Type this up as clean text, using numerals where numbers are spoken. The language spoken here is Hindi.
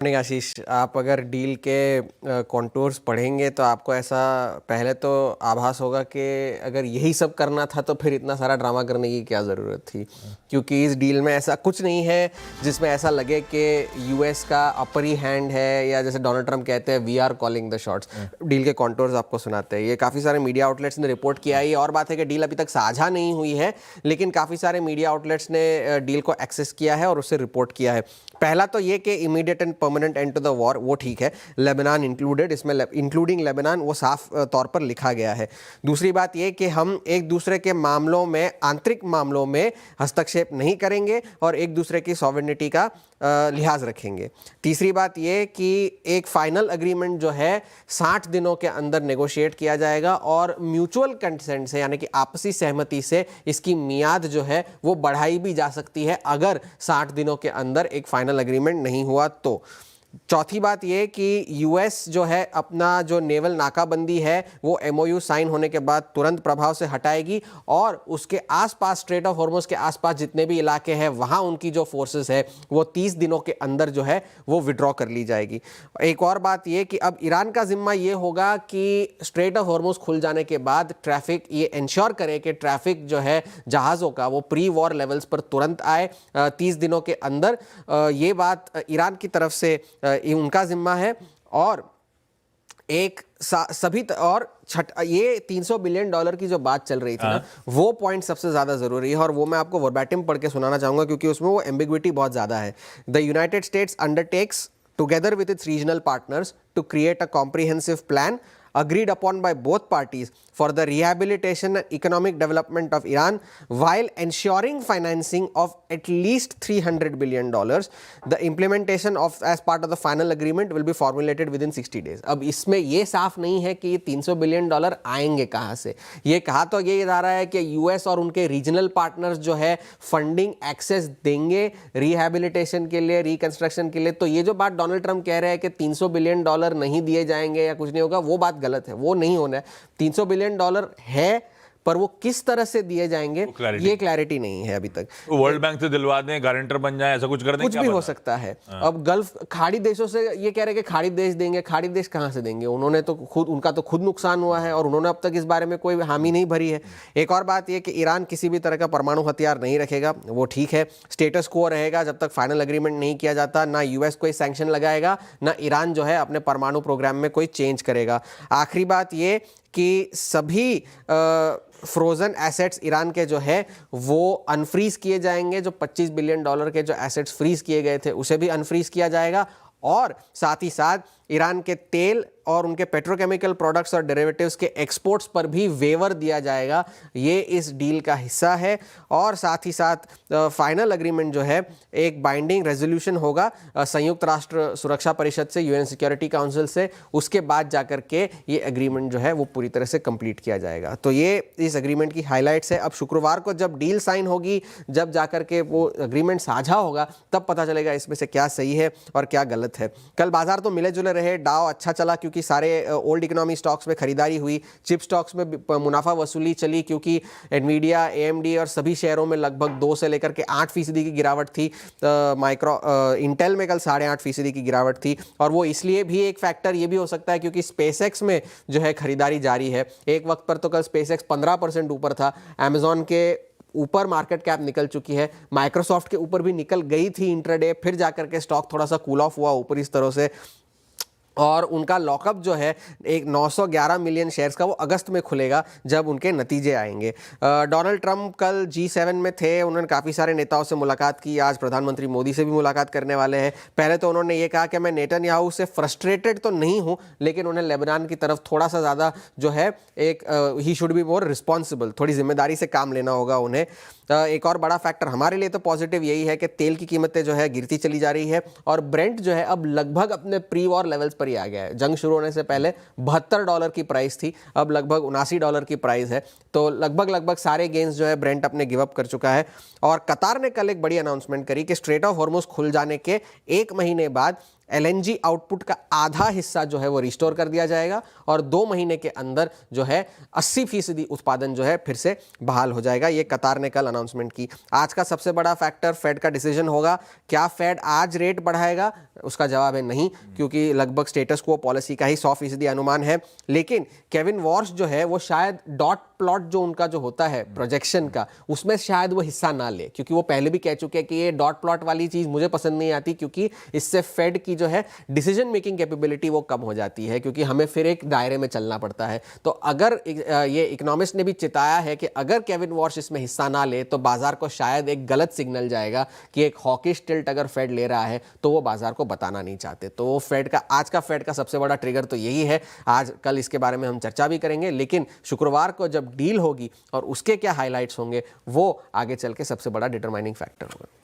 नहीं आशीष, आप अगर डील के कॉन्टूर्स पढ़ेंगे तो आपको ऐसा पहले तो आभास होगा कि अगर यही सब करना था तो फिर इतना सारा ड्रामा करने की क्या ज़रूरत थी, क्योंकि इस डील में ऐसा कुछ नहीं है जिसमें ऐसा लगे कि यूएस का अपर ही हैंड है, या जैसे डोनाल्ड ट्रंप कहते हैं we are calling the shots. Deal के कॉन्टूर्स आपको सुनाते हैं, ये काफ़ी सारे मीडिया आउटलेट्स ने रिपोर्ट किया है। ये और बात है कि डील अभी तक साझा नहीं हुई है, लेकिन काफ़ी सारे मीडिया आउटलेट्स ने डील को एक्सेस किया है और उससे रिपोर्ट किया है। पहला तो ये कि immediate and permanent end to the war, वो ठीक है, लेबनान इंक्लूडेड, इसमें इंक्लूडिंग लेबनान वो साफ तौर पर लिखा गया है। दूसरी बात ये कि हम एक दूसरे के मामलों में, आंतरिक मामलों में हस्तक्षेप नहीं करेंगे और एक दूसरे की सॉवरेनिटी का लिहाज रखेंगे। तीसरी बात ये कि एक फाइनल अग्रीमेंट जो है 60 दिनों के अंदर नेगोशिएट किया जाएगा और म्यूचुअल कंसेंट से, यानी कि आपसी सहमति से इसकी मियाद जो है वो बढ़ाई भी जा सकती है अगर 60 दिनों के अंदर एक फाइनल एग्रीमेंट नहीं हुआ तो। चौथी बात यह कि यूएस जो है अपना जो नेवल नाकाबंदी है वो एमओयू साइन होने के बाद तुरंत प्रभाव से हटाएगी और उसके आसपास, स्ट्रेट ऑफ हॉर्मुज के आसपास जितने भी इलाके हैं वहां उनकी जो फोर्सेस है वो 30 दिनों के अंदर जो है वो विड्रॉ कर ली जाएगी। एक और बात यह कि अब ईरान का जिम्मा ये होगा कि स्ट्रेट ऑफ हॉर्मुज खुल जाने के बाद ट्रैफिक, ये इंश्योर करे कि ट्रैफिक जो है जहाज़ों का वो प्री वॉर लेवल्स पर तुरंत आए 30 दिनों के अंदर। ये बात ईरान की तरफ से उनका जिम्मा है। और एक और ये $300 बिलियन की जो बात चल रही थी ना, वो पॉइंट सबसे ज्यादा जरूरी है और वो मैं आपको वर्बैटिम पढ़ के सुनाना चाहूंगा क्योंकि उसमें वो एम्बिग्विटी बहुत ज्यादा है। The United states undertakes together with its regional partners to create a comprehensive plan agreed upon by both parties for the rehabilitation and economic development of Iran while ensuring financing of at least $300 billion. The implementation of as part of the final agreement will be formulated within 60 days. अब इसमें ये साफ नहीं है कि ये $300 बिलियन आएंगे कहाँ से। ये कहा तो ये जा रहा है कि यूएस और उनके रीजनल पार्टनर्स जो है फंडिंग एक्सेस देंगे रिहैबिलिटेशन के लिए, रिकंस्ट्रक्शन के लिए। तो ये जो बात डोनाल्ड ट्रंप कह रहे हैं कि $300 बिलियन नहीं दिए जाएंगे या कुछ नहीं होगा, वो बात गलत है, वो नहीं होना है। $300 बिलियन है, पर वो किस तरह से दिए जाएंगे ये क्लैरिटी नहीं है अभी तक। वर्ल्ड बैंक से दिलवा दें, गारंटर बन जाए, ऐसा कुछ कर दें, कुछ भी हो सकता है। अब गल्फ खाड़ी देशों से ये कह रहे हैं कि खाड़ी देश देंगे, खाड़ी देश कहां से देंगे? उन्होंने तो खुद, उनका तो खुद नुकसान हुआ है और उन्होंने अब तक इस बारे में कोई हामी नहीं भरी है। एक और बात यह कि ईरान किसी भी तरह का परमाणु हथियार नहीं रखेगा, वो ठीक है, स्टेटस क्वो रहेगा जब तक फाइनल एग्रीमेंट नहीं किया जाता। ना यूएस कोई सैंक्शन लगाएगा, ना ईरान जो है अपने परमाणु प्रोग्राम में कोई चेंज करेगा। आखिरी बात ये कि सभी फ्रोजन एसेट्स ईरान के जो है वो अनफ्रीज किए जाएंगे। जो $25 बिलियन के जो एसेट्स फ्रीज किए गए थे उसे भी अनफ्रीज किया जाएगा और साथ ही साथ ईरान के तेल और उनके पेट्रोकेमिकल प्रोडक्ट्स और डेरिवेटिव्स के एक्सपोर्ट्स पर भी वेवर दिया जाएगा। ये इस डील का हिस्सा है। और साथ ही साथ फाइनल एग्रीमेंट जो है एक बाइंडिंग रेजोल्यूशन होगा संयुक्त राष्ट्र सुरक्षा परिषद से, यूएन सिक्योरिटी काउंसिल से। उसके बाद जाकर के ये एग्रीमेंट जो है वो पूरी तरह से कंप्लीट किया जाएगा। तो ये इस एग्रीमेंट की हाईलाइट्स है। अब शुक्रवार को जब डील साइन होगी, जब जाकर के वो एग्रीमेंट साझा होगा, तब पता चलेगा इसमें से क्या सही है और क्या गलत है। कल बाजार तो मिले जुले रहे, डाउ अच्छा चला क्योंकि सारे ओल्ड इकोनॉमी स्टॉक्स में खरीदारी हुई। चिप स्टॉक्स में मुनाफा वसूली चली क्योंकि एनवीडिया, एएमडी और सभी शेयरों में लगभग 2 से लेकर के 8% की गिरावट थी। इंटेल में कल 8.5% की गिरावट थी और वो इसलिए भी एक फैक्टर ये भी हो सकता है क्योंकि स्पेसएक्स में जो है खरीदारी जारी है। एक वक्त पर तो कल स्पेसएक्स 15% ऊपर था। अमेजॉन के ऊपर मार्केट कैप निकल चुकी है, माइक्रोसॉफ्ट के ऊपर भी निकल गई थी इंट्राडे, फिर जाकर के स्टॉक थोड़ा सा कूल ऑफ हुआ ऊपर इस तरह से। और उनका लॉकअप जो है एक 911 मिलियन शेयर्स का वो अगस्त में खुलेगा जब उनके नतीजे आएंगे। डोनाल्ड ट्रंप कल G7 में थे, उन्होंने काफ़ी सारे नेताओं से मुलाकात की। आज प्रधानमंत्री मोदी से भी मुलाकात करने वाले हैं। पहले तो उन्होंने ये कहा कि मैं नेतन्याहू से फ्रस्ट्रेटेड तो नहीं हूँ, लेकिन उन्हें लेबनान की तरफ थोड़ा सा ज़्यादा जो है एक he should be more responsible, थोड़ी जिम्मेदारी से काम लेना होगा उन्हें। एक और बड़ा फैक्टर हमारे लिए तो पॉजिटिव यही है कि तेल की कीमतें जो है गिरती चली जा रही है और ब्रेंट जो है अब लगभग अपने प्री वॉर लेवल्स पर ही आ गया है। जंग शुरू होने से पहले $72 की प्राइस थी, अब लगभग $79 की प्राइस है। तो लगभग सारे गेन्स जो है ब्रेंट अपने गिव अप कर चुका है। और कतार ने कल एक बड़ी अनाउंसमेंट करी कि स्ट्रेट ऑफ हॉर्मुज खुल जाने के 1 महीने बाद LNG आउटपुट का आधा हिस्सा जो है वो रिस्टोर कर दिया जाएगा और 2 महीने के अंदर जो है 80% उत्पादन जो है फिर से बहाल हो जाएगा। ये कतार ने कल अनाउंसमेंट की। आज का सबसे बड़ा फैक्टर फेड का डिसीजन होगा। क्या फेड आज रेट बढ़ाएगा? उसका जवाब है नहीं, क्योंकि लगभग स्टेटस क्वो पॉलिसी का ही 100% अनुमान है। लेकिन केविन वॉर्श जो है वो शायद डॉट प्लॉट जो उनका जो होता है प्रोजेक्शन का, उसमें शायद वो हिस्सा ना ले, क्योंकि वो पहले भी कह चुके हैं कि ये डॉट प्लॉट वाली चीज मुझे पसंद नहीं आती, क्योंकि इससे फेड की जो है डिसीजन मेकिंग कैपेबिलिटी वो कम हो जाती है, क्योंकि हमें फिर एक दायरे में चलना पड़ता है। तो अगर ये इकोनॉमिस्ट ने भी चिताया है कि अगर केविन वॉर्श इसमें हिस्सा ना ले तो बाजार को शायद एक गलत सिग्नल जाएगा कि एक हॉकिश टिल्ट अगर फेड ले रहा है तो वो बाजार को बताना नहीं चाहते। तो फेड का आज का फेड का सबसे बड़ा ट्रिगर तो यही है। आज कल इसके बारे में हम चर्चा भी करेंगे, लेकिन शुक्रवार को जब डील होगी और उसके क्या हाइलाइट्स होंगे वो आगे चल के सबसे बड़ा डिटरमाइनिंग फैक्टर होगा।